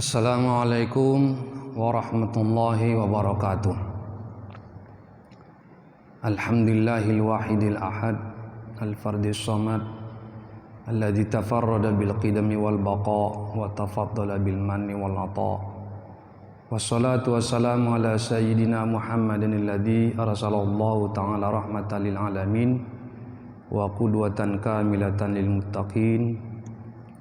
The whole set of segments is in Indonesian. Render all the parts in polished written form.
Assalamualaikum warahmatullahi wabarakatuh. Alhamdulillahil wahidil ahad al-fardis samad alladzi tafarrada bil qidami wal baqa wa tafaddala bil manni wal ata. Wassalatu wassalamu ala sayyidina Muhammadin alladzi arsalallahu ta'ala rahmatan lil alamin wa qudwatan kamilatan lil muttaqin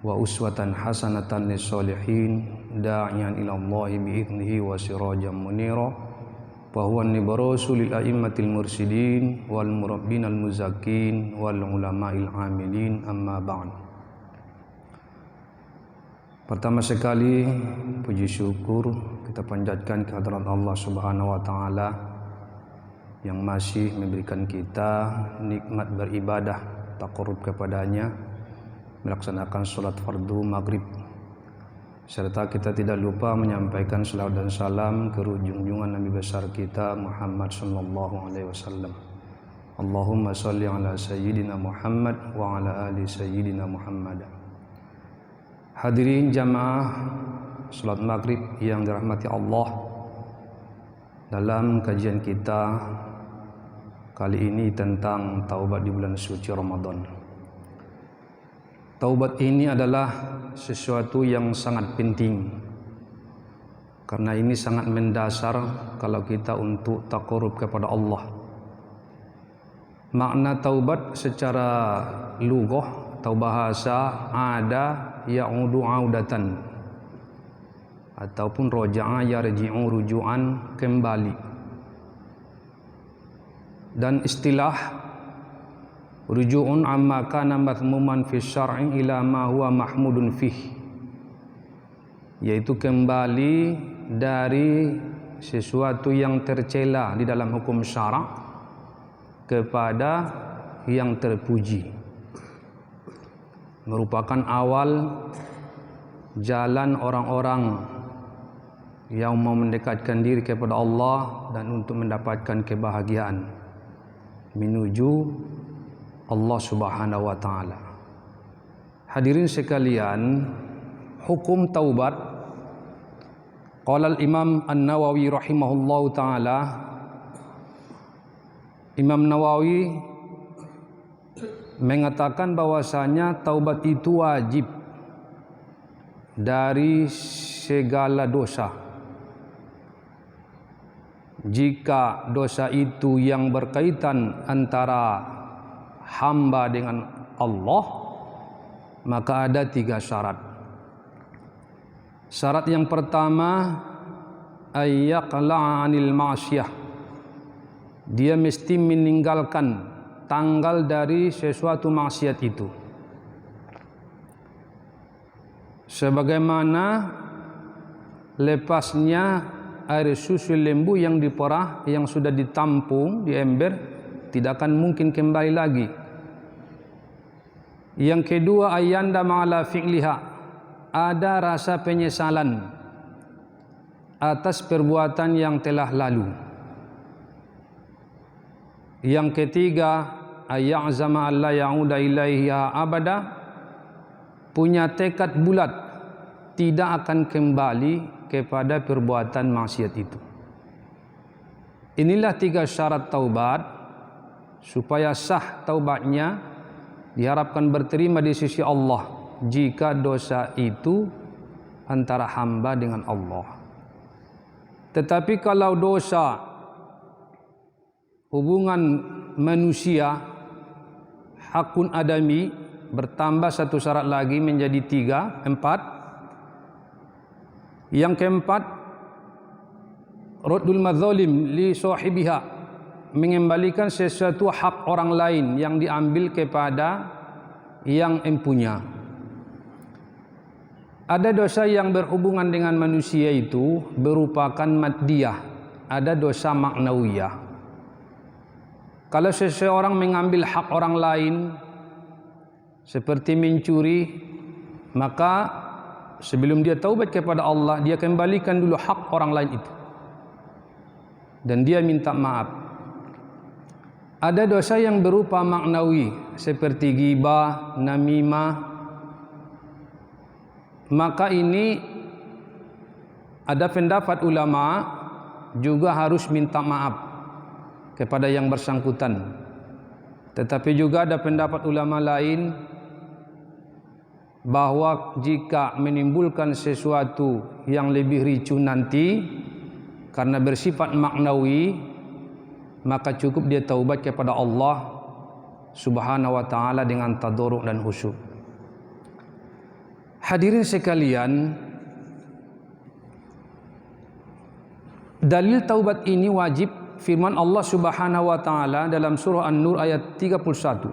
wa uswatan hasanatan lis solihin da'iyan ila Allah bi'idnihi wa sirajan munira wa huwa an-nibarasu lil a'immatil mursidin wal murabbinal muzakkin wal ulama'il amilin amma ba'd. Pertama sekali puji syukur kita panjatkan kehadirat Allah Subhanahu wa taala yang masih memberikan kita nikmat beribadah taqarrub kepadanya, melaksanakan salat fardu maghrib, serta kita tidak lupa menyampaikan salawat dan salam ke junjungan Nabi besar kita Muhammad sallallahu alaihi wasallam. Allahumma shalli ala sayyidina Muhammad wa ala ali sayyidina Muhammad. Hadirin jamaah salat maghrib yang dirahmati Allah, dalam kajian kita kali ini tentang taubat di bulan suci Ramadan. Taubat ini adalah sesuatu yang sangat penting, karena ini sangat mendasar kalau kita untuk taqarrub kepada Allah. Makna taubat secara lughah atau bahasa ada ya'udu audatan ataupun roja'a yarji'u ruju'an, kembali. Dan istilah ruju'un amma kana mathmuman fi syar'i ila ma huwa mahmudun fih, yaitu kembali dari sesuatu yang tercela di dalam hukum syarak kepada yang terpuji, merupakan awal jalan orang-orang yang mau mendekatkan diri kepada Allah dan untuk mendapatkan kebahagiaan menuju Allah Subhanahu wa taala. Hadirin sekalian, hukum taubat, qala al-Imam An-Nawawi rahimahullahu taala, Imam Nawawi mengatakan bahwasanya taubat itu wajib dari segala dosa. Jika dosa itu yang berkaitan antara hamba dengan Allah, maka ada 3 syarat. Syarat yang pertama, ayyaqla'a 'anil ma'siyah. Dia mesti meninggalkan tanggal dari sesuatu maksiat itu. Sebagaimana lepasnya air susu lembu yang diperah, yang sudah ditampung di ember, tidak akan mungkin kembali lagi. Yang kedua, ayanda ma'ala fi'liha, ada rasa penyesalan atas perbuatan yang telah lalu. Yang ketiga, ayya'zama alla ya'uda ilaiha abada, punya tekad bulat tidak akan kembali kepada perbuatan maksiat itu. Inilah 3 syarat taubat. Supaya sah taubatnya, diharapkan berterima di sisi Allah jika dosa itu antara hamba dengan Allah. Tetapi kalau dosa hubungan manusia, hakun adami, bertambah 1 syarat lagi menjadi 3, 4. Yang keempat, raddul madzalim li sahibiha, mengembalikan sesuatu hak orang lain yang diambil kepada yang empunya. Ada dosa yang berhubungan dengan manusia itu merupakan maddiyah, ada dosa maknawiyah. Kalau seseorang mengambil hak orang lain seperti mencuri, maka sebelum dia taubat kepada Allah, dia kembalikan dulu hak orang lain itu dan dia minta maaf. Ada dosa yang berupa maknawi seperti ghibah, namimah, maka ini Ada pendapat ulama juga harus minta maaf kepada yang bersangkutan. Tetapi juga ada pendapat ulama lain bahwa jika menimbulkan sesuatu yang lebih ricu nanti karena bersifat maknawi, maka cukup dia taubat kepada Allah Subhanahu wa taala dengan tadarruk dan khusyuk. Hadirin sekalian, dalil taubat ini wajib firman Allah Subhanahu wa taala dalam surah An-Nur ayat 31.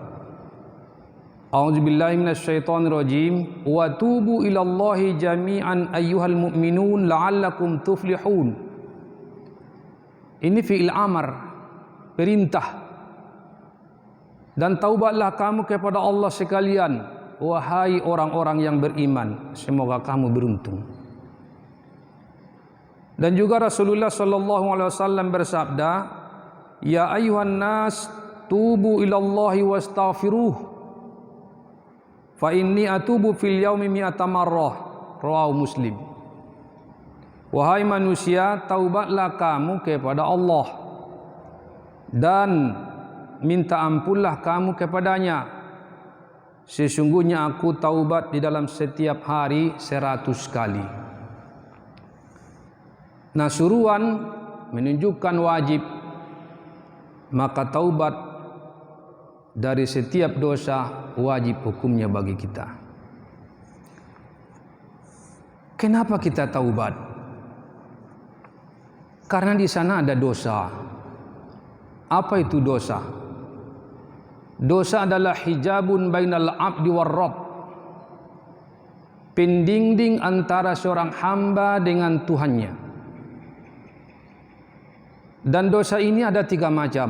A'udzubillahi minasyaitonir rajim wa tubu ilallahi jami'an ayyuhal mu'minun la'allakum tuflihun. Ini fi'il amar, perintah. Dan taubatlah kamu kepada Allah sekalian, wahai orang-orang yang beriman, semoga kamu beruntung. Dan juga Rasulullah sallallahu alaihi wasallam bersabda, ya ayyuhan nas tubu ilallahi wastaghfiruh fa inni atubu fil yaumi mi'ata marrah, rawahu Muslim. Wahai manusia, taubatlah kamu kepada Allah dan minta ampunlah kamu kepadanya. Sesungguhnya aku taubat di dalam setiap hari 100 kali. Nah, suruhan menunjukkan wajib, maka taubat dari setiap dosa wajib hukumnya bagi kita. Kenapa kita taubat? Karena di sana ada dosa. Apa itu dosa? Dosa adalah hijabun bainal abdi war rabb, pendinding antara seorang hamba dengan Tuhannya. Dan dosa ini ada 3 macam.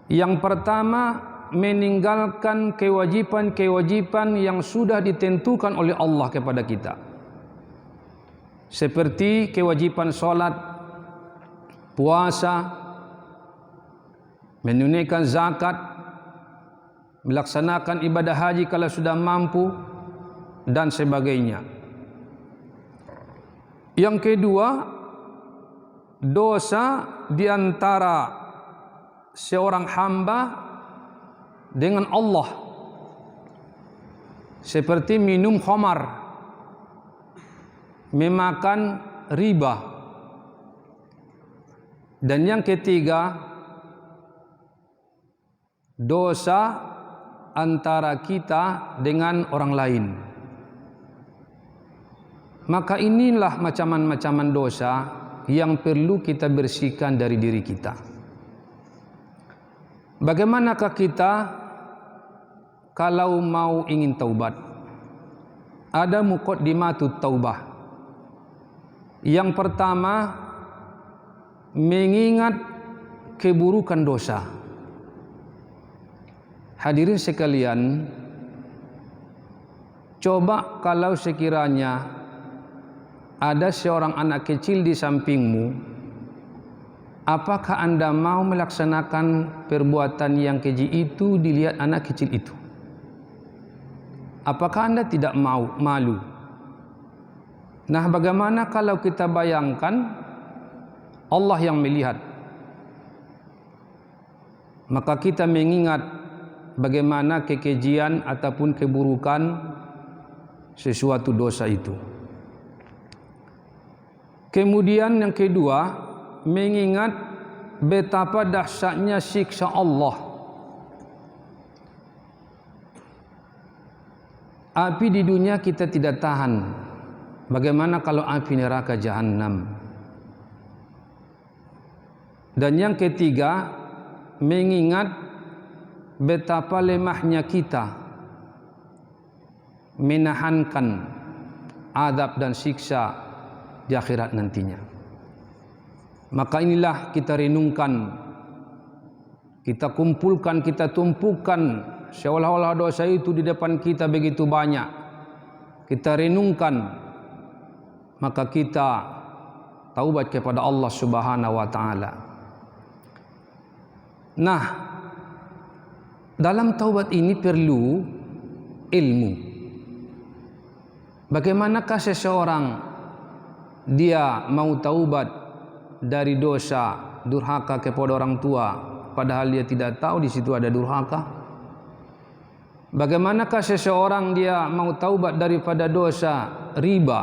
Yang pertama, meninggalkan kewajiban-kewajiban yang sudah ditentukan oleh Allah kepada kita, seperti kewajiban sholat, puasa, menunaikan zakat, melaksanakan ibadah haji kalau sudah mampu, dan sebagainya. Yang kedua, dosa di antara seorang hamba dengan Allah, seperti minum khamar, memakan riba. Dan yang ketiga, dosa antara kita dengan orang lain. Maka inilah macam-macam dosa yang perlu kita bersihkan dari diri kita. Bagaimanakah kita kalau mau ingin taubat? Ada muqaddimatut taubah. Yang pertama, mengingat keburukan dosa. Hadirin sekalian, coba kalau sekiranya ada seorang anak kecil di sampingmu, apakah Anda mau melaksanakan perbuatan yang keji itu dilihat anak kecil itu? Apakah Anda tidak mau, malu? Nah, bagaimana kalau kita bayangkan Allah yang melihat? Maka kita mengingat bagaimana kekejian ataupun keburukan sesuatu dosa itu. Kemudian yang kedua, mengingat betapa dahsyatnya siksa Allah. Api di dunia kita tidak tahan. Bagaimana kalau api neraka jahanam? Dan yang ketiga, mengingat betapa lemahnya kita menahankan azab dan siksa di akhirat nantinya. Maka inilah kita renungkan, kita kumpulkan, kita tumpukan, seolah-olah dosa itu di depan kita begitu banyak. Kita renungkan, maka kita taubat kepada Allah Subhanahu wa taala. Nah, dalam taubat ini perlu ilmu. Bagaimanakah seseorang dia mau taubat dari dosa durhaka kepada orang tua, padahal dia tidak tahu di situ ada durhaka? Bagaimanakah seseorang dia mau taubat daripada dosa riba,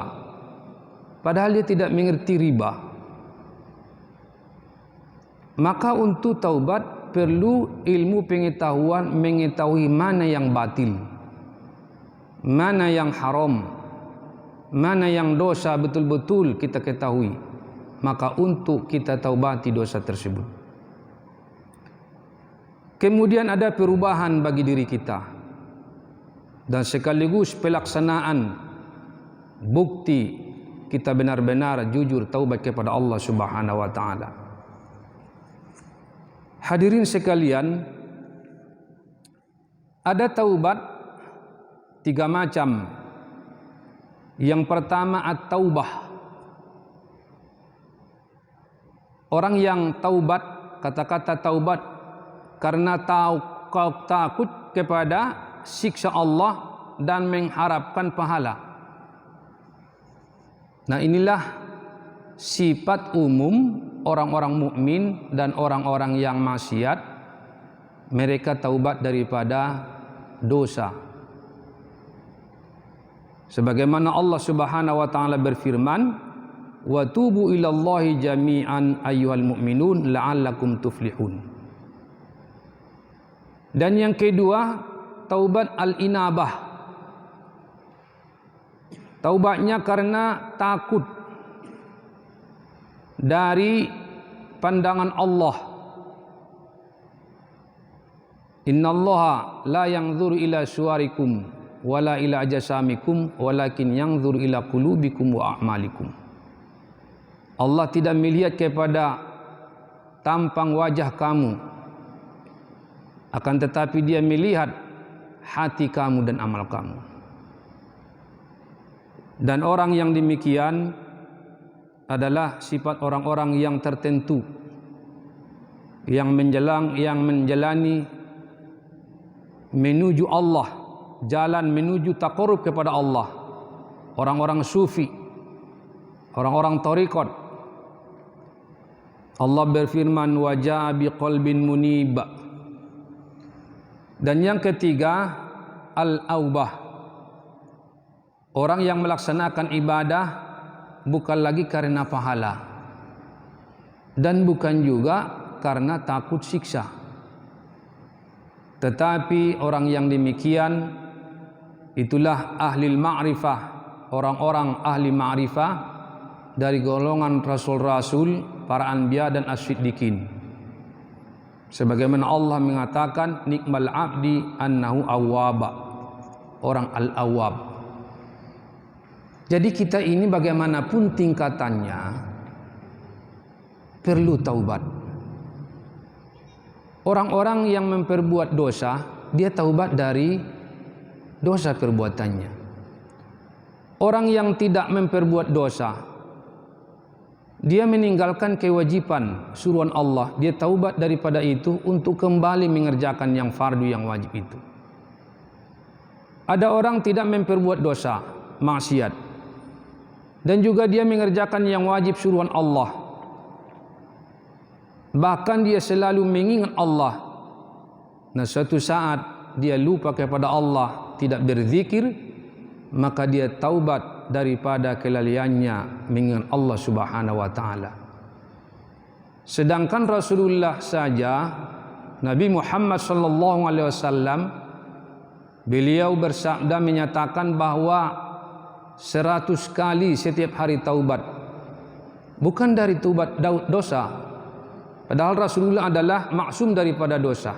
padahal dia tidak mengerti riba? Maka untuk taubat perlu ilmu pengetahuan, mengetahui mana yang batil, mana yang haram, mana yang dosa betul-betul kita ketahui. Maka untuk kita taubati dosa tersebut. Kemudian ada perubahan bagi diri kita, dan sekaligus pelaksanaan bukti kita benar-benar jujur taubat kepada Allah Subhanahu wa taala. Hadirin sekalian, ada taubat 3 macam. Yang pertama at-taubah. Orang yang taubat, kata-kata taubat karena takut kepada siksa Allah dan mengharapkan pahala. Nah, inilah sifat umum orang-orang mukmin dan orang-orang yang maksiat. Mereka taubat daripada dosa. Sebagaimana Allah Subhanahu wa taala berfirman, wa tubu ilallahi jami'an ayyuhal mu'minun la'allakum tuflihun. Dan yang kedua, taubat al-inabah. Taubatnya karena takut dari pandangan Allah. Innallaha la yanzuru ila suwarikum wala ila ajsamikum walakin yanzuru ila qulubikum wa a'malikum. Allah tidak melihat kepada tampang wajah kamu, akan tetapi Dia melihat hati kamu dan amal kamu. Dan orang yang demikian adalah sifat orang-orang yang tertentu, yang menjalani menuju Allah, jalan menuju taqarrub kepada Allah. Orang-orang sufi, orang-orang thariqat. Allah berfirman, wa jaa biqalbin munib. Dan yang ketiga, al-aubah. Orang yang melaksanakan ibadah bukan lagi karena pahala, dan bukan juga karena takut siksa. Tetapi orang yang demikian itulah ahli ma'rifah, orang-orang ahli ma'rifah dari golongan rasul-rasul, para anbiya dan as-siddiqin. Sebagaimana Allah mengatakan, nikmal abdi annahu awwaba, orang al-awwab. Jadi kita ini bagaimanapun tingkatannya perlu taubat. Orang-orang yang memperbuat dosa, dia taubat dari dosa perbuatannya. Orang yang tidak memperbuat dosa, dia meninggalkan kewajiban suruhan Allah, dia taubat daripada itu untuk kembali mengerjakan yang fardu, yang wajib itu. Ada orang tidak memperbuat dosa, maksiat, dan juga dia mengerjakan yang wajib suruhan Allah. Bahkan dia selalu mengingat Allah. Nah, suatu saat dia lupa kepada Allah, tidak berzikir, maka dia taubat daripada kelalaiannya mengingat Allah Subhanahu wa taala. Sedangkan Rasulullah saja, Nabi Muhammad sallallahu alaihi wasallam, beliau bersabda menyatakan bahwa 100 kali setiap hari taubat. Bukan dari taubat dosa. Padahal Rasulullah adalah maksum daripada dosa.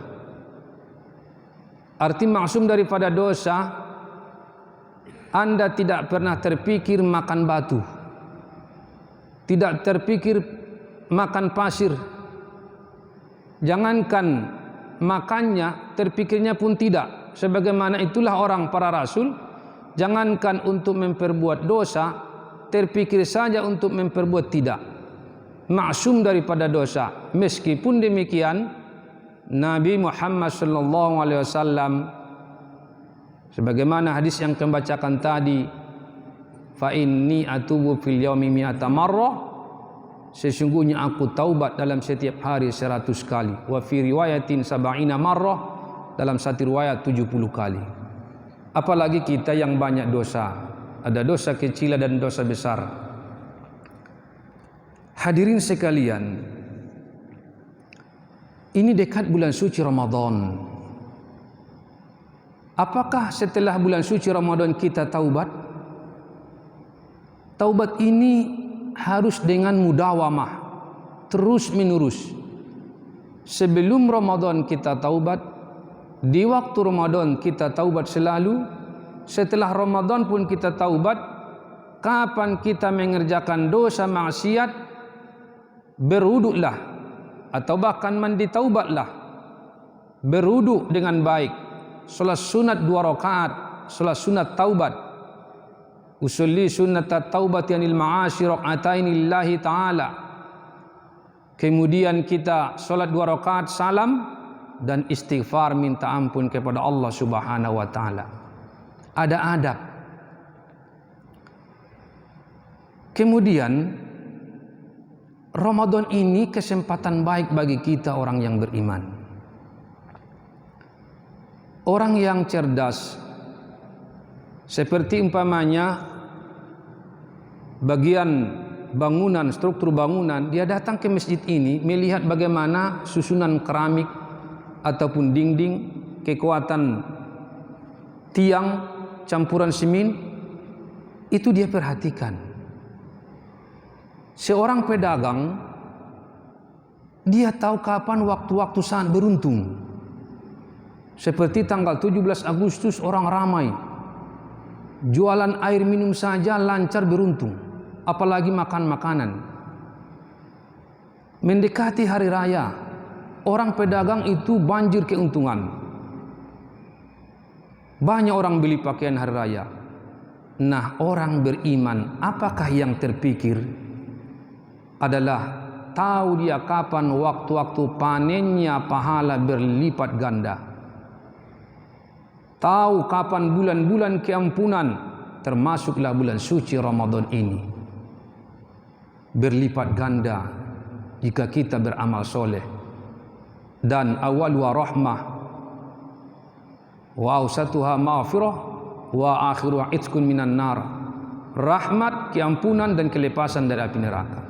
Arti maksum daripada dosa, Anda tidak pernah terpikir makan batu, tidak terpikir makan pasir. Jangankan makannya, terpikirnya pun tidak. Sebagaimana itulah orang para rasul. Jangankan untuk memperbuat dosa, terpikir saja untuk memperbuat tidak. Maksum daripada dosa. Meskipun demikian, Nabi Muhammad SAW, sebagaimana hadis yang kami bacakan tadi, fa inni atubu fil yaumi mi'ata marrah, sesungguhnya aku taubat dalam setiap hari 100 kali. Wa fi riwayatin sab'ina marrah, dalam satu riwayat 70 kali. Apalagi kita yang banyak dosa, ada dosa kecil dan dosa besar. Hadirin sekalian, ini dekat bulan suci Ramadan. Apakah setelah bulan suci Ramadan kita taubat? Taubat ini harus dengan mudawamah, terus menerus. Sebelum Ramadan kita taubat, di waktu Ramadan kita taubat selalu, setelah Ramadan pun kita taubat. Kapan kita mengerjakan dosa maksiat, berwuduklah, atau bahkan mandi taubatlah, berwuduk dengan baik, salat sunat 2 rakaat, salat sunat taubat, usolli sunnat taubati anil ma'asi raka'atain lillahi ta'ala. Kemudian kita salat 2 rakaat salam dan istighfar, minta ampun kepada Allah Subhanahu wa taala. Ada adab. Kemudian Ramadan ini kesempatan baik bagi kita orang yang beriman. Orang yang cerdas, seperti umpamanya bagian bangunan, struktur bangunan, dia datang ke masjid ini melihat bagaimana susunan keramik ataupun dinding, kekuatan tiang, campuran semen, itu dia perhatikan. Seorang pedagang, dia tahu kapan waktu-waktu saat beruntung. Seperti tanggal 17 Agustus orang ramai, jualan air minum saja lancar beruntung, apalagi makan makanan. Mendekati hari raya, orang pedagang itu banjir keuntungan. Banyak orang beli pakaian hari raya. Nah, orang beriman, apakah yang terpikir adalah tahu dia kapan waktu-waktu panennya pahala berlipat ganda. Tahu kapan bulan-bulan keampunan, termasuklah bulan suci Ramadan ini, berlipat ganda jika kita beramal soleh. Dan awal wa rahmah wa awsatuha maghfirah wa akhiruha itqun minan nar. Rahmat, keampunan dan kelepasan dari api neraka.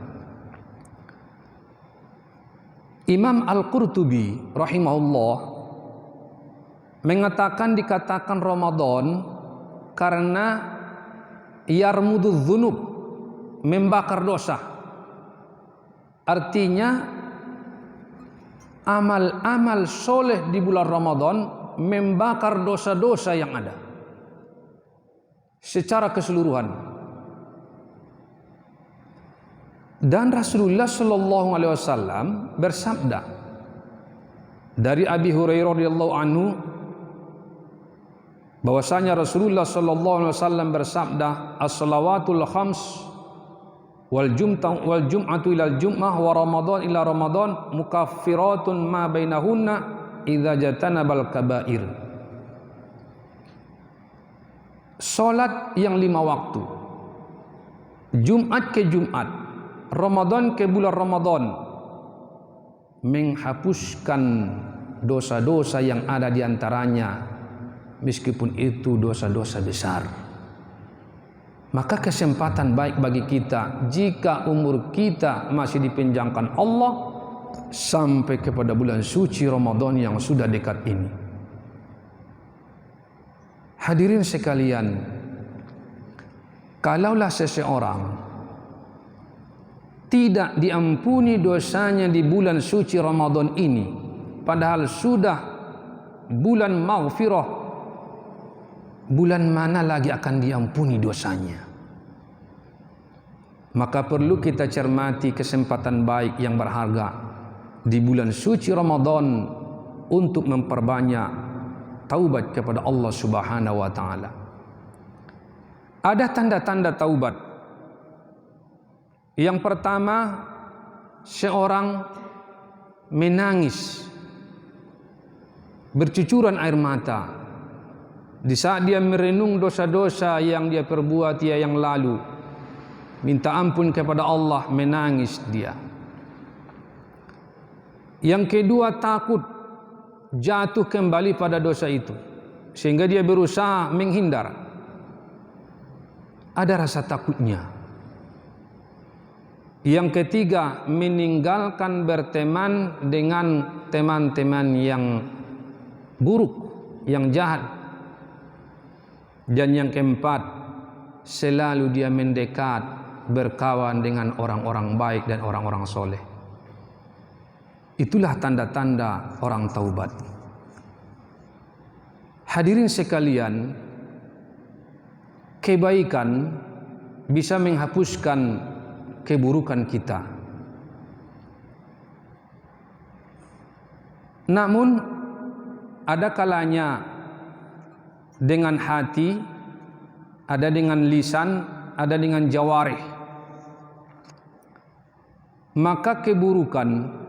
Imam Al-Qurtubi rahimahullah mengatakan, dikatakan Ramadan karena yarmududz dzunub, membakar dosa. Artinya amal-amal soleh di bulan Ramadan membakar dosa-dosa yang ada secara keseluruhan. Dan Rasulullah Shallallahu Alaihi Wasallam bersabda dari Abi Hurairah radhiyallahu anhu bahwasanya Rasulullah Shallallahu Alaihi Wasallam bersabda, as-salawatul khams wal jum'atu ilal jum'ah wa Ramadan ila Ramadan mukaffiratun ma bainahunna idza jatanabal kabair. Salat yang 5 waktu, Jumat ke Jumat, Ramadan ke bulan Ramadan, menghapuskan dosa-dosa yang ada di antaranya, meskipun itu dosa-dosa besar. Maka kesempatan baik bagi kita jika umur kita masih dipanjangkan Allah sampai kepada bulan suci Ramadan yang sudah dekat ini. Hadirin sekalian, kalaulah seseorang tidak diampuni dosanya di bulan suci Ramadan ini, padahal sudah bulan maghfirah, bulan mana lagi akan diampuni dosanya? Maka perlu kita cermati kesempatan baik yang berharga di bulan suci Ramadan untuk memperbanyak taubat kepada Allah Subhanahu wa taala. Ada tanda-tanda taubat. Yang pertama, seorang menangis bercucuran air mata Di saat dia merenung dosa-dosa yang dia perbuat yang lalu, minta ampun kepada Allah, menangis dia. Yang kedua, takut jatuh kembali pada dosa itu, sehingga dia berusaha menghindar. Ada rasa takutnya. Yang ketiga, meninggalkan berteman dengan teman-teman yang buruk, yang jahat. Dan yang keempat, selalu dia mendekat, berkawan dengan orang-orang baik dan orang-orang soleh. Itulah tanda-tanda orang taubat. Hadirin sekalian, kebaikan bisa menghapuskan keburukan kita. Namun ada kalanya dengan hati, ada dengan lisan, ada dengan jawarih. Maka keburukan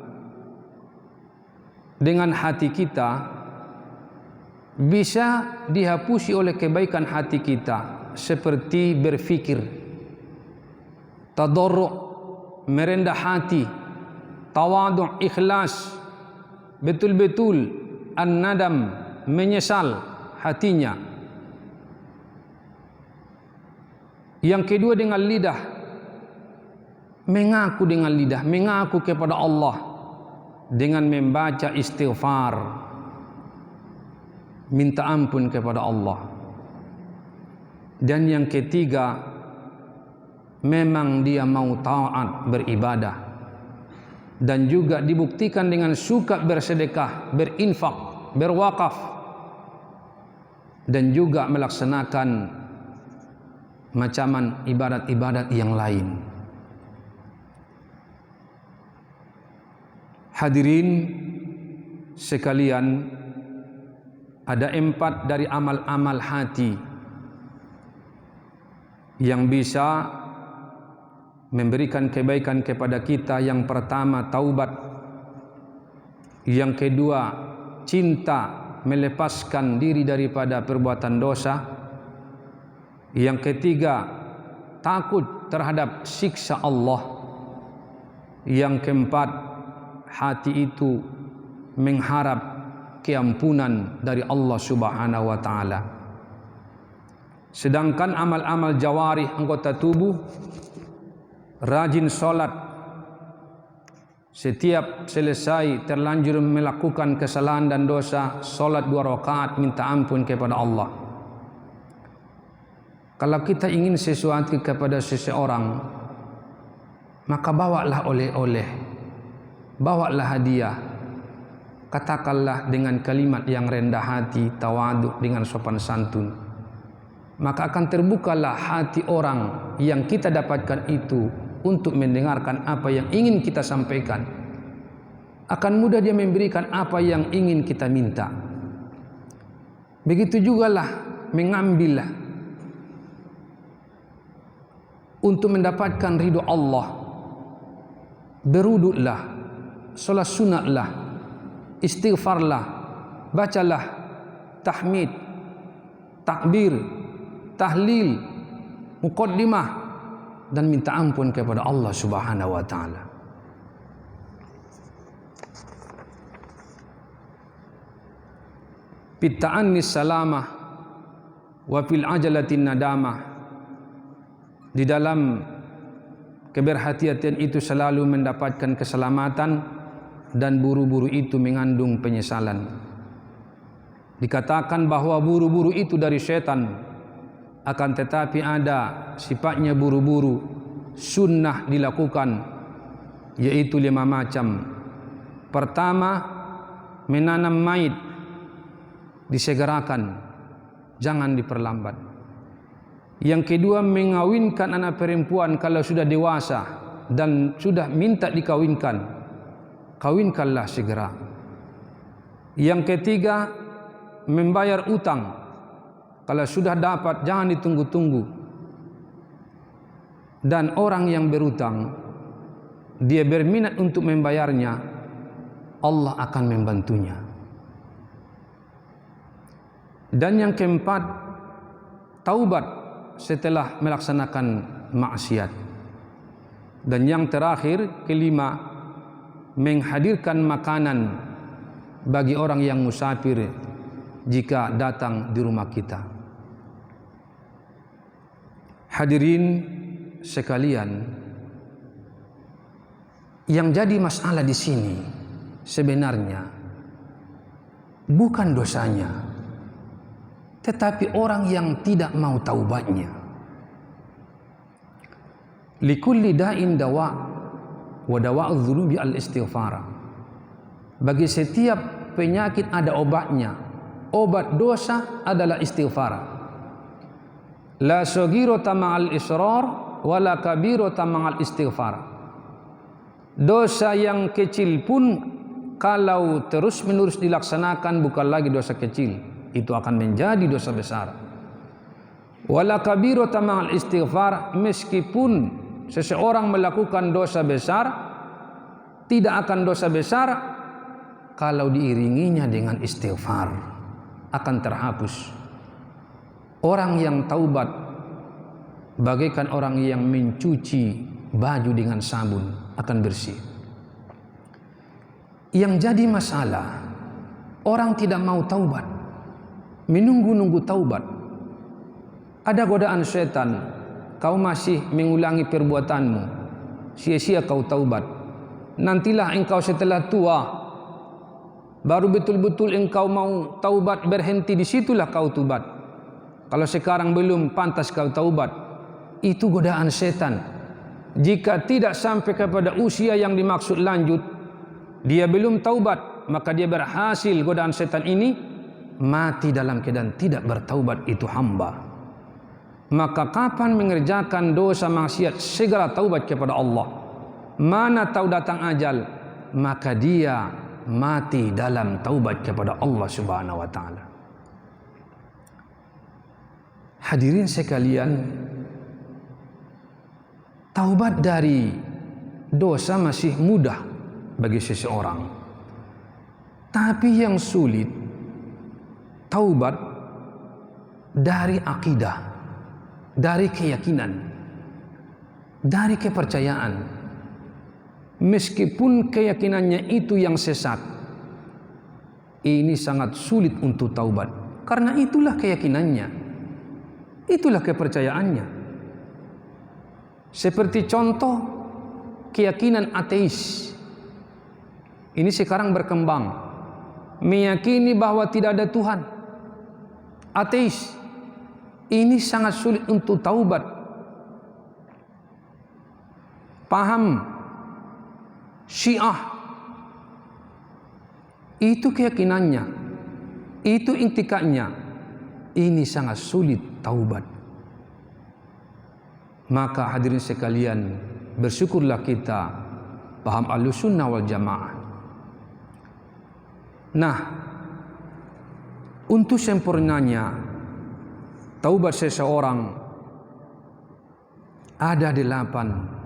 dengan hati kita bisa dihapusi oleh kebaikan hati kita, seperti berfikir, tadarru', merendah hati, tawadu', ikhlas, betul-betul an-nadam, menyesal hatinya. Yang kedua, dengan lidah, mengaku dengan lidah, mengaku kepada Allah dengan membaca istighfar, minta ampun kepada Allah. Dan yang ketiga, memang dia mau taat beribadah, dan juga dibuktikan dengan suka bersedekah, berinfak, berwakaf, dan juga melaksanakan macam ibadat-ibadat yang lain. Hadirin sekalian, ada 4 dari amal-amal hati yang bisa memberikan kebaikan kepada kita. Yang pertama, taubat. Yang kedua, cinta, melepaskan diri daripada perbuatan dosa. Yang ketiga, takut terhadap siksa Allah. Yang keempat, hati itu mengharap keampunan dari Allah Subhanahu wa taala. Sedangkan amal-amal jawarih, anggota tubuh, rajin sholat, setiap selesai terlanjur melakukan kesalahan dan dosa, sholat 2 rakaat, minta ampun kepada Allah. Kalau kita ingin sesuatu kepada seseorang, maka bawalah oleh-oleh, bawalah hadiah. Katakanlah dengan kalimat yang rendah hati, tawadhu, dengan sopan santun. Maka akan terbukalah hati orang yang kita dapatkan itu untuk mendengarkan apa yang ingin kita sampaikan. Akan mudah dia memberikan apa yang ingin kita minta. Begitu jugalah mengambillah untuk mendapatkan ridho Allah. Beruduklah, sholat sunatlah, istighfarlah, bacalah tahmid, takbir, tahlil, muqaddimah, dan minta ampun kepada Allah Subhanahu wa taala. Pitta'annis salamah wa fil ajalatin nadamah. Di dalam keberhati-hatian itu selalu mendapatkan keselamatan, dan buru-buru itu mengandung penyesalan. Dikatakan bahwa buru-buru itu dari setan, akan tetapi ada sifatnya buru-buru sunnah dilakukan, yaitu 5 macam. Pertama, menanam maid, disegerakan, jangan diperlambat. Yang kedua, mengawinkan anak perempuan kalau sudah dewasa dan sudah minta dikawinkan, kawinkanlah segera. Yang ketiga, membayar utang. Kalau sudah dapat, jangan ditunggu-tunggu. Dan orang yang berutang, dia berminat untuk membayarnya, Allah akan membantunya. Dan yang keempat, taubat setelah melaksanakan maksiat. Dan yang terakhir, kelima, menghadirkan makanan bagi orang yang musafir jika datang di rumah kita. Hadirin sekalian, yang jadi masalah di sini sebenarnya bukan dosanya, tetapi orang yang tidak mau taubatnya. Likulli da'in dawa wa dawa'udz dzunubi al-istighfar. Bagi setiap penyakit ada obatnya. Obat dosa adalah istighfar. La saghirata ma'al israr wa la kabirata ma'al istighfar. Dosa yang kecil pun kalau terus-menerus dilaksanakan bukan lagi dosa kecil, itu akan menjadi dosa besar. Wala kabirata ma'al istighfar, meskipun seseorang melakukan dosa besar, tidak akan dosa besar kalau diiringinya dengan istighfar, akan terhapus. Orang yang taubat bagaikan orang yang mencuci baju dengan sabun, akan bersih. Yang jadi masalah, orang tidak mau taubat, menunggu-nunggu taubat. Ada godaan setan, kau masih mengulangi perbuatanmu, sia-sia kau taubat. Nantilah engkau setelah tua, baru betul-betul engkau mau taubat, berhenti di situlah kau taubat. Kalau sekarang belum, pantas kau taubat. Itu godaan setan. Jika tidak sampai kepada usia yang dimaksud lanjut, dia belum taubat, maka dia berhasil godaan setan ini, mati dalam keadaan tidak bertaubat itu hamba. Maka kapan mengerjakan dosa maksiat, segera taubat kepada Allah. Mana tahu datang ajal, maka dia mati dalam taubat kepada Allah Subhanahu wa taala. Hadirin sekalian, taubat dari dosa masih mudah bagi seseorang. Tapi yang sulit, taubat dari akidah, dari keyakinan, dari kepercayaan. Meskipun keyakinannya itu yang sesat, ini sangat sulit untuk taubat. Karena itulah keyakinannya, itulah kepercayaannya. Seperti contoh keyakinan ateis. Ini sekarang berkembang, meyakini bahwa tidak ada Tuhan. Ateis. Ini sangat sulit untuk taubat. Paham Syiah, itu keyakinannya, itu intikadnya. Ini sangat sulit taubat. Maka hadirin sekalian, bersyukurlah kita paham Ahlussunnah wal Jamaah. Nah, untuk sempurnanya taubat seseorang ada 8.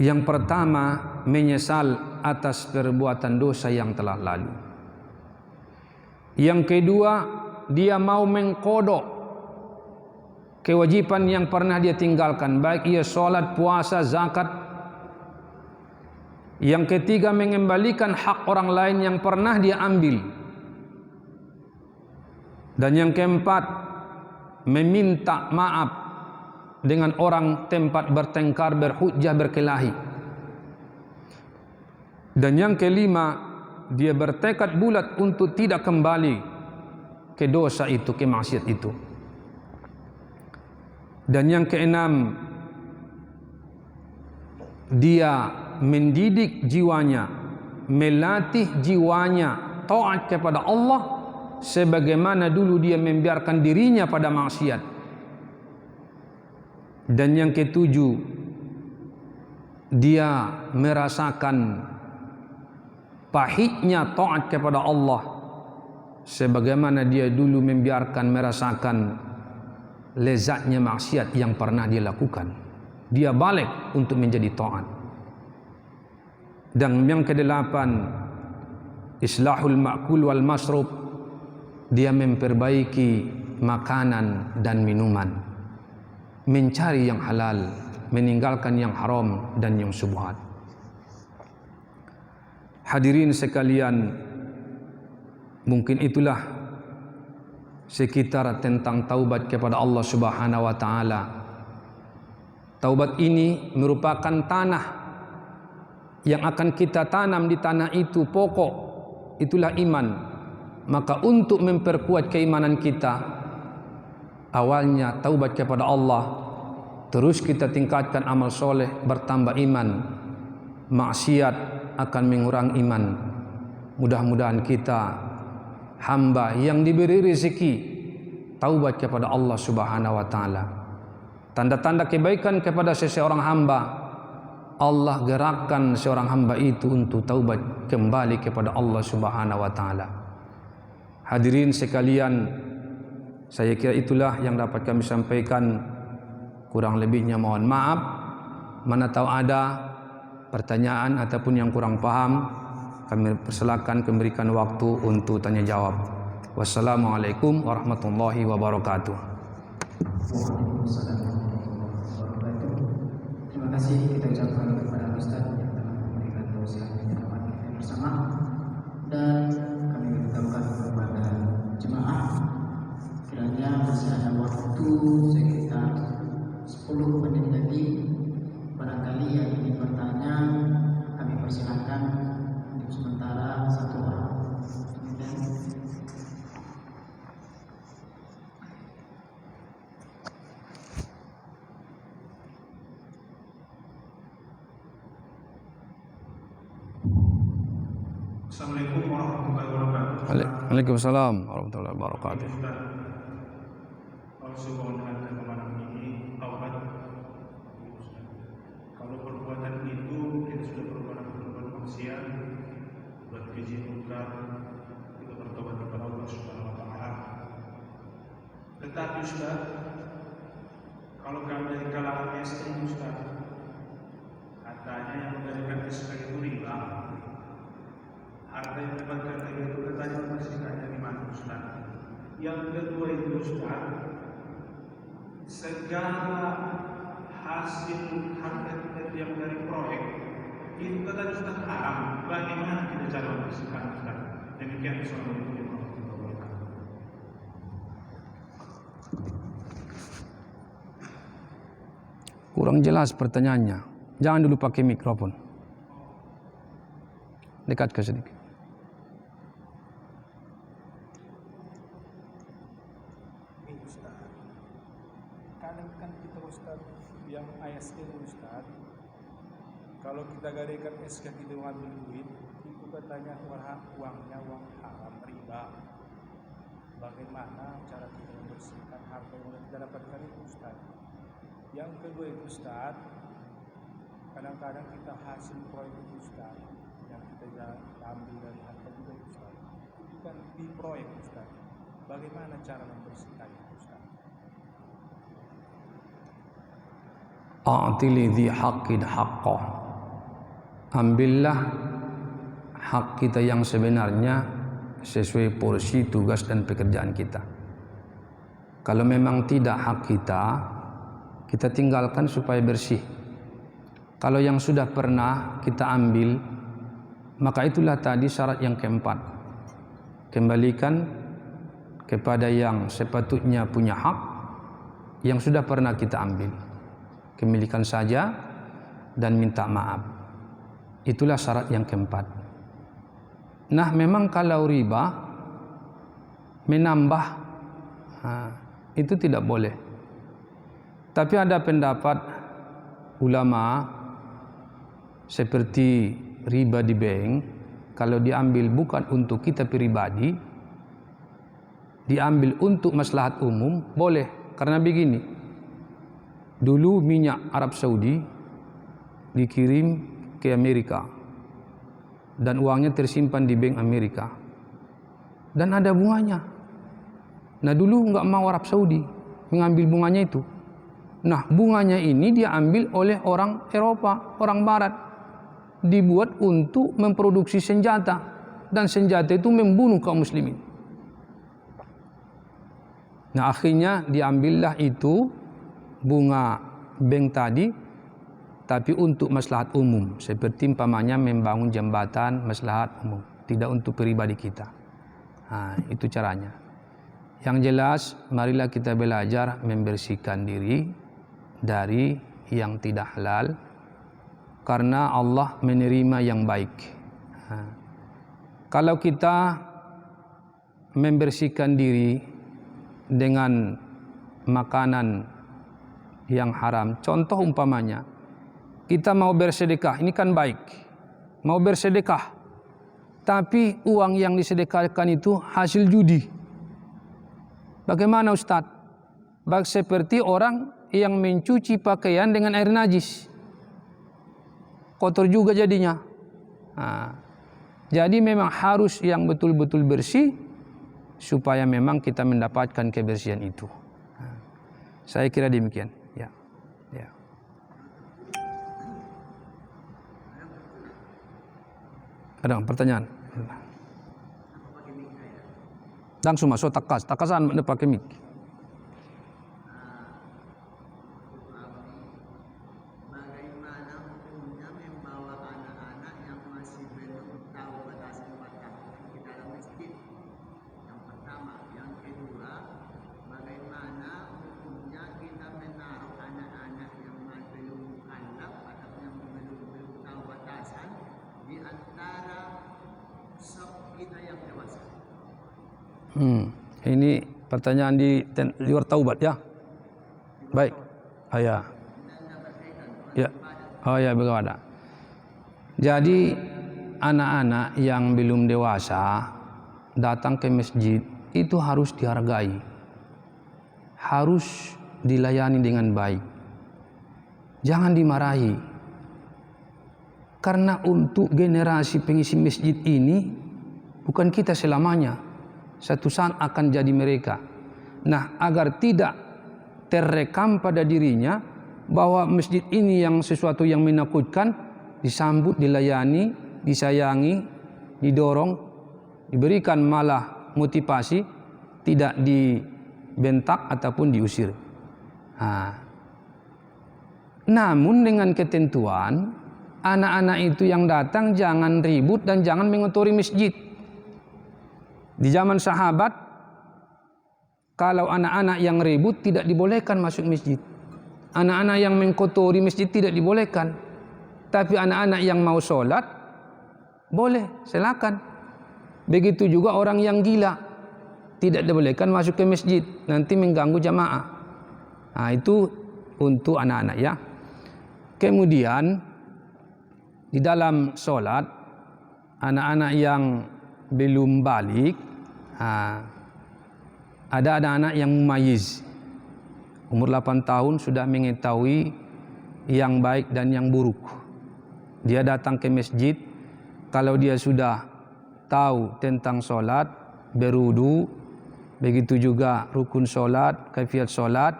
Yang pertama, menyesal atas perbuatan dosa yang telah lalu. Yang kedua, dia mau mengkodok kewajiban yang pernah dia tinggalkan, baik ia sholat, puasa, zakat. Yang ketiga, mengembalikan hak orang lain yang pernah dia ambil. Dan yang keempat, meminta maaf dengan orang tempat bertengkar, berhujjah, berkelahi. Dan yang kelima, dia bertekad bulat untuk tidak kembali ke dosa itu, ke maksiat itu. Dan yang keenam, dia mendidik jiwanya, melatih jiwanya taat kepada Allah sebagaimana dulu dia membiarkan dirinya pada maksiat. Dan yang ketujuh, dia merasakan pahitnya taat kepada Allah sebagaimana dia dulu membiarkan, merasakan lezatnya maksiat yang pernah dia lakukan. Dia balik untuk menjadi taat. Dan yang kedelapan, islahul ma'kul wal masrub, dia memperbaiki makanan dan minuman, mencari yang halal, meninggalkan yang haram dan yang syubhat. Hadirin sekalian, mungkin itulah sekitar tentang taubat kepada Allah Subhanahu wa taala. Taubat ini merupakan tanah yang akan kita tanam. Di tanah itu pokok, itulah iman. Maka untuk memperkuat keimanan kita, awalnya taubat kepada Allah, terus kita tingkatkan amal soleh, bertambah iman. Maksiat akan mengurangi iman. Mudah-mudahan kita hamba yang diberi rezeki taubat kepada Allah Subhanahu wa taala. Tanda-tanda kebaikan kepada seseorang hamba, Allah gerakkan seorang hamba itu untuk taubat kembali kepada Allah Subhanahu wa taala. Hadirin sekalian, saya kira itulah yang dapat kami sampaikan. Kurang lebihnya mohon maaf. Mana tahu ada pertanyaan ataupun yang kurang paham, kami persilakan memberikan waktu untuk tanya jawab. Wassalamualaikum warahmatullahi wabarakatuh. Terima kasih kita ucapkan kepada Ustaz yang telah memberikan tausiah kita bersama, dan kami beritahukan kepada jemaah kiranya masih ada waktu sekitar 10 menit lagi. Barangkali yang ingin bertanya, kami persilakan untuk sementara 1 orang. Assalamualaikum warahmatullahi wabarakatuh. Waalaikumsalam warahmatullahi wabarakatuh. Kalau sebuah dengan malam ini taubat, kalau perbuatan itu kita sudah berbuat maksiat, buat keji munkar, kita bertobat kepada Allah Subhanahu wa taala. Tetapi Ustaz, kalau kami dari kalangan SD Ustaz, katanya yang mengadakan SK itu riba. Harta yang mendapatkan riba itu katanya membersihkannya di mana Ustaz? Yang kedua itu Ustaz, segala hasil harta kita yang dari proyek itu katanya Ustaz haram. Bagaimana kita cara membersihkan Ustaz? Demikian. Assalamualaikum warahmatullahi wabarakatuh. Kurang jelas pertanyaannya. Jangan dulu pakai mikrofon. Dekat ke sedikit. Kadang kan kita Ustaz yang ASN Ustaz, kalau kita gadaikan SK kita mengambil duit, itu katanya uangnya uang haram, riba. Bagaimana cara kita membersihkan harta yang kita dapatkan itu Ustaz? Yang kedua itu Ustaz, kadang-kadang kita hasil proyek itu Ustaz, yang kita ambil dari harta juga Ustaz, itu kan di proyek Ustaz. Bagaimana cara membersihkannya Ustaz? A'tili dhi haqqin haqqah. Ambillah hak kita yang sebenarnya sesuai porsi tugas dan pekerjaan kita. Kalau memang tidak hak kita, kita tinggalkan supaya bersih. Kalau yang sudah pernah kita ambil, maka itulah tadi syarat yang keempat. Kembalikan kepada yang sepatutnya punya hak yang sudah pernah kita ambil. Kembalikan saja dan minta maaf. Itulah syarat yang keempat. Nah, memang kalau riba menambah, itu tidak boleh. Tapi ada pendapat ulama seperti riba di bank, kalau diambil bukan untuk kita pribadi, diambil untuk maslahat umum, boleh. Karena begini, dulu minyak Arab Saudi dikirim ke Amerika dan uangnya tersimpan di bank Amerika dan ada bunganya. Nah, dulu nggak mau Arab Saudi mengambil bunganya itu. Nah, bunganya ini dia ambil oleh orang Eropa, orang Barat, dibuat untuk memproduksi senjata, dan senjata itu membunuh kaum muslimin. Nah akhirnya diambillah itu bunga bank tadi, tapi untuk maslahat umum, seperti umpamanya membangun jembatan maslahat umum, tidak untuk pribadi kita. Nah, itu caranya. Yang jelas, marilah kita belajar membersihkan diri dari yang tidak halal, karena Allah menerima yang baik. Nah, kalau kita membersihkan diri dengan makanan yang haram, contoh umpamanya kita mau bersedekah, ini kan baik, mau bersedekah, tapi uang yang disedekahkan itu hasil judi. Bagaimana Ustadz? Seperti orang yang mencuci pakaian dengan air najis, kotor juga jadinya. Nah, jadi memang harus yang betul-betul bersih, supaya memang kita mendapatkan kebersihan itu. Nah, saya kira demikian. Ya. Ada pertanyaan? Langsung masuk takasan pakai mic. Bagaimana hukumnya membawa anak-anak yang masih belum tahu batasan-batasan di dalam masjid? Yang pertama, yang kedua, bagaimana hukumnya kita menaruh anak-anak yang belum mukallaf atau yang belum tahu batasan di antara saf kita yang dewasa? Ini pertanyaan di luar taubat ya. Baik. Ya. Oh ya, bagaimana? Jadi anak-anak yang belum dewasa datang ke masjid itu harus dihargai, harus dilayani dengan baik, jangan dimarahi. Karena untuk generasi pengisi masjid ini bukan kita selamanya, satu saat akan jadi mereka. Nah, agar tidak terrekam pada dirinya bahwa masjid ini yang sesuatu yang menakutkan, disambut, dilayani, disayangi, didorong, diberikan malah motivasi, tidak dibentak ataupun diusir. Nah, namun dengan ketentuan, anak-anak itu yang datang jangan ribut dan jangan mengotori masjid. Di zaman sahabat, kalau anak-anak yang ribut tidak dibolehkan masuk masjid. Anak-anak yang mengkotori masjid tidak dibolehkan. Tapi anak-anak yang mau sholat, boleh, silakan. Begitu juga orang yang gila, tidak dibolehkan masuk ke masjid, nanti mengganggu jamaah. Nah, itu untuk anak-anak ya. Kemudian di dalam sholat, anak-anak yang belum balik, ada anak-anak yang mumayyiz, umur 8 tahun sudah mengetahui yang baik dan yang buruk. Dia datang ke masjid, kalau dia sudah tahu tentang sholat, berwudu, begitu juga rukun sholat, kaifiat sholat,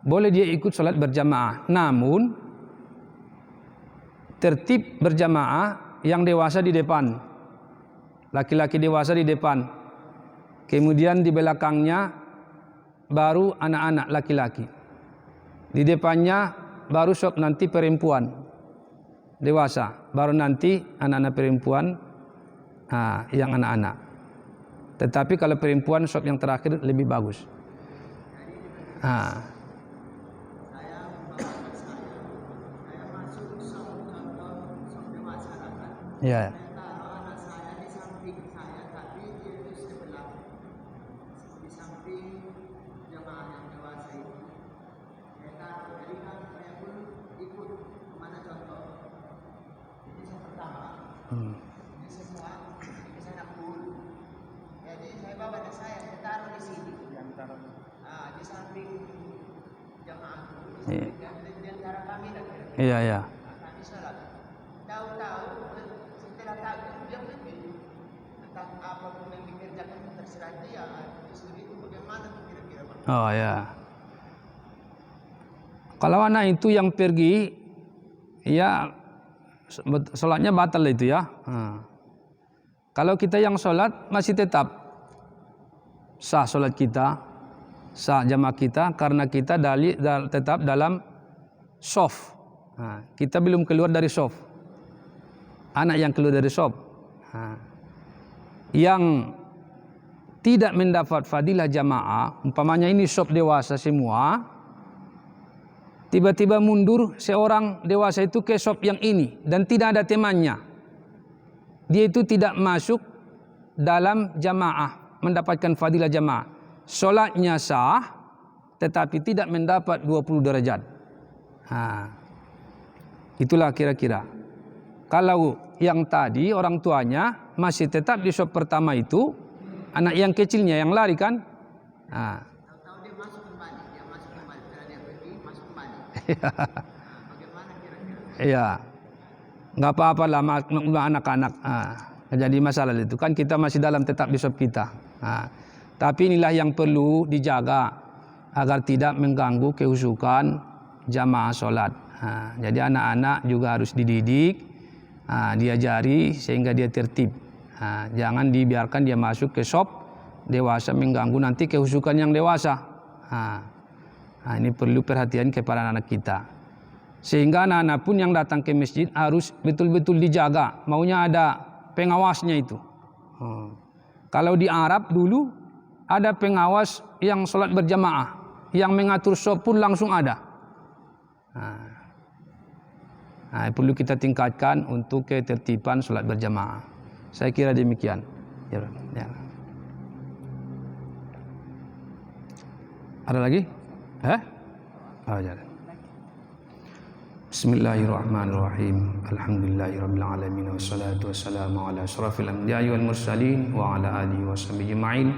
boleh dia ikut sholat berjamaah. Namun tertib berjamaah yang dewasa di depan, laki-laki dewasa di depan, kemudian di belakangnya baru anak-anak laki-laki, di depannya baru nanti perempuan dewasa, baru nanti anak-anak perempuan, yang anak-anak. Tetapi kalau perempuan yang terakhir lebih bagus. Ya. Jadi saya bawa anak saya taruh di sini. Di samping jamaah. Di antara kami dan Iya. kami salat. Tahu-tahu setelah takbir dia pergi. Entah apapun yang dikerjakan terserah dia. Justru itu bagaimana kira-kira Pak? Oh ya. Kalau anak itu yang pergi, ya sholatnya batal itu ya. Kalau kita yang sholat masih tetap sah sholat kita, sah jamaah kita karena kita tetap dalam shaf. Kita belum keluar dari shaf. Anak yang keluar dari shaf, yang tidak mendapat fadilah jamaah, umpamanya ini shaf dewasa semua, tiba-tiba mundur seorang dewasa itu ke shaf yang ini dan tidak ada temannya, dia itu tidak masuk dalam jamaah, mendapatkan fadilah jamaah. Solatnya sah, tetapi tidak mendapat 20 derajat. Itulah kira-kira. Kalau yang tadi orang tuanya masih tetap di shaf pertama itu, anak yang kecilnya yang lari kan, Tahu-tahu dia masuk kembali, setelah dia pergi masuk kembali. Bagaimana kira-kira? Iya, nggak apa-apa lah anak-anak. Jadi masalah itu kan kita masih tetap di shaf kita. Tapi inilah yang perlu dijaga agar tidak mengganggu kehusukan jamaah sholat. Jadi anak-anak juga harus dididik, diajari sehingga dia tertib. Jangan dibiarkan dia masuk ke shaf dewasa mengganggu nanti kehusukan yang dewasa. Ini perlu perhatian kepada anak kita. Sehingga anak-anak pun yang datang ke masjid harus betul-betul dijaga. Maunya ada pengawasnya itu. Kalau di Arab dulu ada pengawas yang sholat berjamaah, yang mengatur shaf pun langsung ada. Perlu kita tingkatkan untuk ketertiban sholat berjamaah. Saya kira demikian. Ya. Ada lagi? Bismillahirrahmanirrahim. Alhamdulillahirabbil alamin wassalatu wassalamu ala asyrafil anbiya'i wal mursalin wa ala alihi washabihi ajma'in.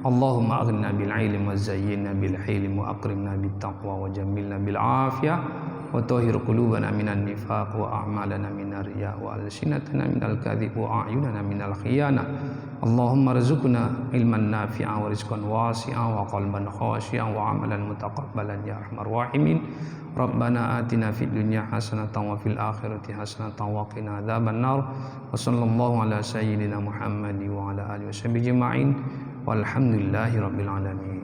Allahumma aghnina bil ilmi wa zayyinna bil hilmi wa akrimna bit taqwa wa jammilna bil afiyah wa tahhir qulubana minan nifaq wa a'malana minar riya wa alsinatana minal kadhib wa a'yunana minal khiyana. Allahumma rzuqna ilman nafi'a wa rizqan wasi'a wa qalban khashi'a wa amalan mutaqabbalan ya arhamar rahimin. Rabbana atina fid dunya hasanatan wa fil akhirati hasanatan wa qina adzaban nar. Wa sallallahu ala sayyidina Muhammad wa ala alihi washabihi ajma'in. Walhamdulillahi rabbil alamin.